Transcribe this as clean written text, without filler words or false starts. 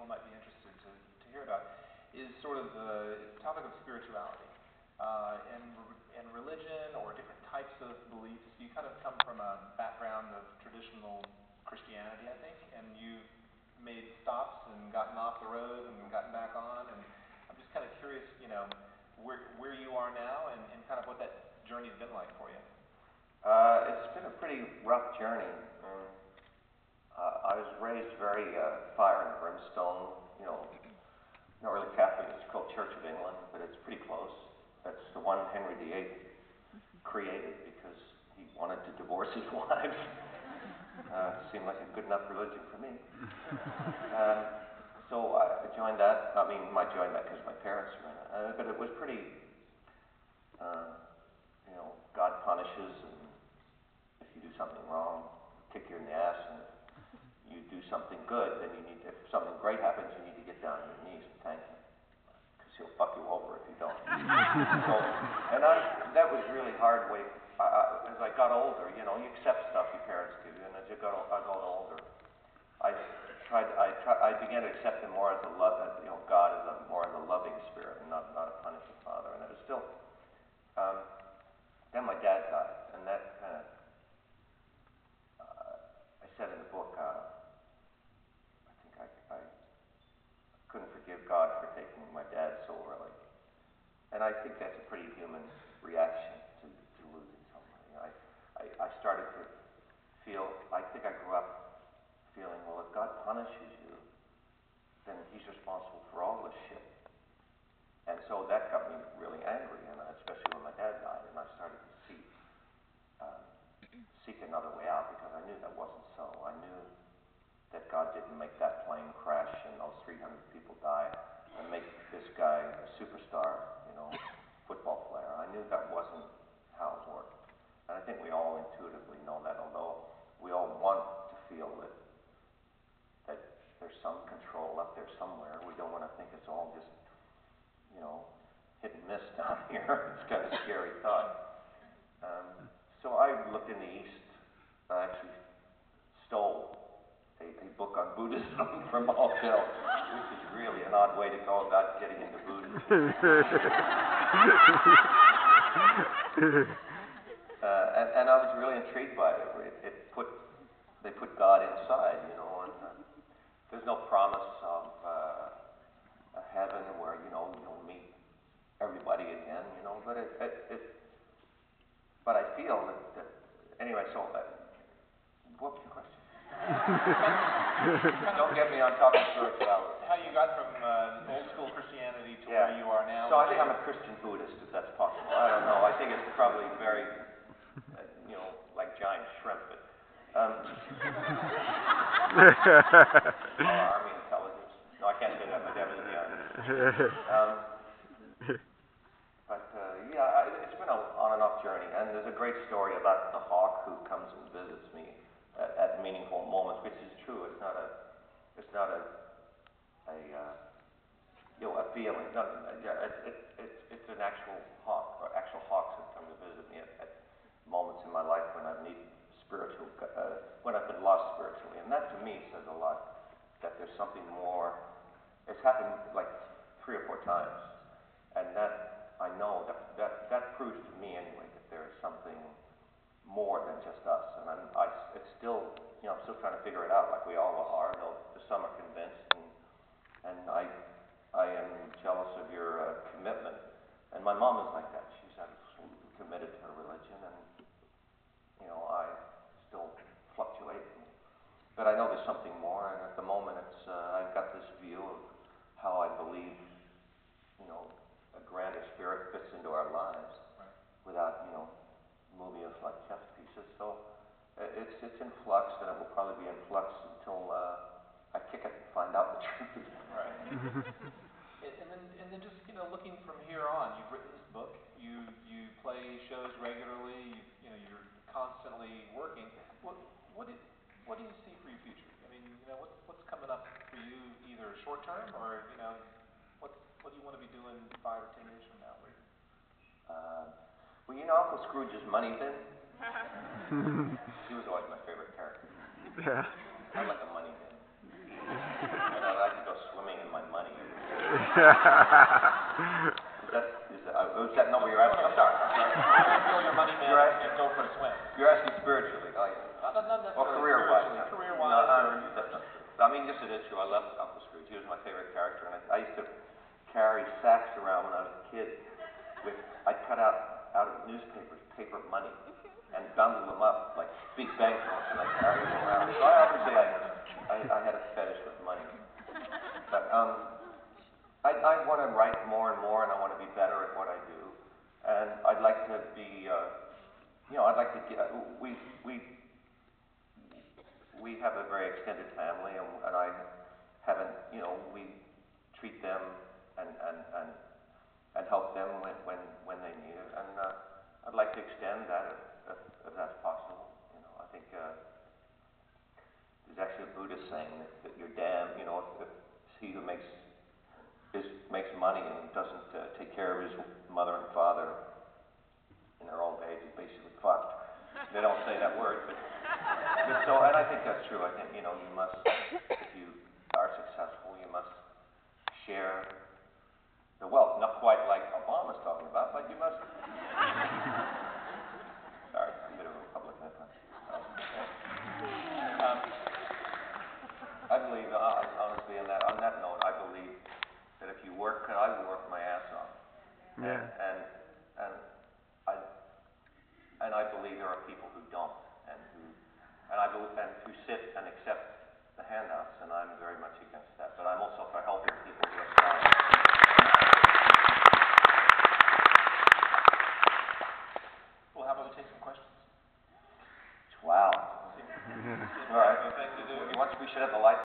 might be interested to hear about, is sort of the topic of spirituality and religion or different types of beliefs. You kind of come from a background of traditional Christianity, I think, and you've made stops and gotten off the road and gotten back on, and I'm just kind of curious, where you are now and kind of what that journey's been like for you. It's been a pretty rough journey. I was raised very fire and brimstone, not really Catholic, it's called Church of England, but it's pretty close. That's the one Henry VIII created because he wanted to divorce his wives. Seemed like a good enough religion for me. So I joined that. I joined that because my parents were in it. But it was pretty, God punishes, and if you do something wrong, kick you in the ass, and if you do something good, then if something great happens, you need to get down on your knees and thank him, because he'll fuck you over if you don't. That was really hard way. As I got older, you accept stuff your parents give you, and as I got older, I began to accept him more as a love, God as more as a loving spirit, and not a punishing father. And it was still. Then my dad died, and that kind of. I said in the book, I think I couldn't forgive God for taking my dad so early, and I think that's a pretty human reaction to losing somebody. I started to feel. I think I grew up feeling, well, if God punishes you, then he's responsible for all this shit. And so that got me really angry, and especially when my dad died, and I started to seek another way out, because I knew that wasn't so. I knew that God didn't make that plane crash and those 300 people die and make this guy a superstar, football player. I knew that wasn't how it worked. And I think we all intuitively know that, although we all want to feel that there's some control up there somewhere. We don't want to think it's all just, hit and miss down here. It's kind of a scary thought. So I looked in the East. I actually stole a book on Buddhism from Montreal, which is really an odd way to go about getting into Buddhism. And I was really intrigued by it. They put God inside, and there's no promise of a heaven where you'll meet everybody again, but I feel that anyway. So what was your question? Don't get me on top of spirituality. How you got from old school Christianity to where you are now? So I think I'm a Christian Buddhist, if that's possible. I don't know. I think it's probably very, like giant shrimp. But Army intelligence. No, I can't say that. My dad was in the Army. It's been on and off journey, and there's a great story about the hawk who comes and visits me at meaningful moments, which is true. It's not a feeling. It's an actual hawk, or actual hawks that come to visit me at moments in my life when I've needed when I've been lost spiritually, and that to me says a lot. That there's something more. It's happened like 3 or 4 times, and that I know that proves to me anyway that there is something more than just us, and it's still, I'm still trying to figure it out, like we all are. Though some are convinced, and I am jealous of your commitment. And my mom is like that. She's absolutely committed to her religion, and I still fluctuate. But I know there's something more, and at the moment, I've got this view of how I believe, a grander spirit fits into our lives, right, without, moving us like chess pieces. So it's in flux, and it will probably be in flux until I kick it and find out the truth. Right. and then just looking from here on, you've written this book, you play shows regularly, you're constantly working. What do you see for your future? I mean, what's coming up for you, either short term or what do you want to be doing 5 or 10 years from now? Well, Uncle Scrooge's money bin. He was always my favorite character. Yeah. I like a money bin. And I like to go swimming Is that not what you're asking? I'm sorry. Fill your money man and go for a swim. You're asking spiritually, oh yeah. Not necessarily Or career-wise. spiritually. No. Career-wise, No, that's not true. I mean, yes, it is true. I love Uncle Scrooge. He was my favorite character, and I used to carry sacks around when I was a kid. I'd cut out of newspapers paper money and bundle them up like big banknotes, and I'd carry them around. So obviously I had a fetish with money. But I want to write more and more, and I want to be better at what I do. And I'd like to be, I'd like to get, we have a very extended family, and I haven't, we treat them and help them when they need it. And I'd like to extend that if that's possible. I think there's actually a Buddhist saying that you're damned, if he who makes money and doesn't take care of his mother and father in their old age is basically fucked. They don't say that word, but so, and I think that's true. I think, you must, if you are successful, you must share the wealth. Not quite like Obama's talking about, but you must. Sorry, I'm a bit of a Republican. I believe, honestly, on that note, I believe that if you work, I work my ass off. Yeah. And I believe there are people who don't, and who sit and accept the handouts, and I'm very much against that. But I'm also for helping people who are trying. Well, how about we take some questions? Wow. All right. Thing to do. Once we should have the light.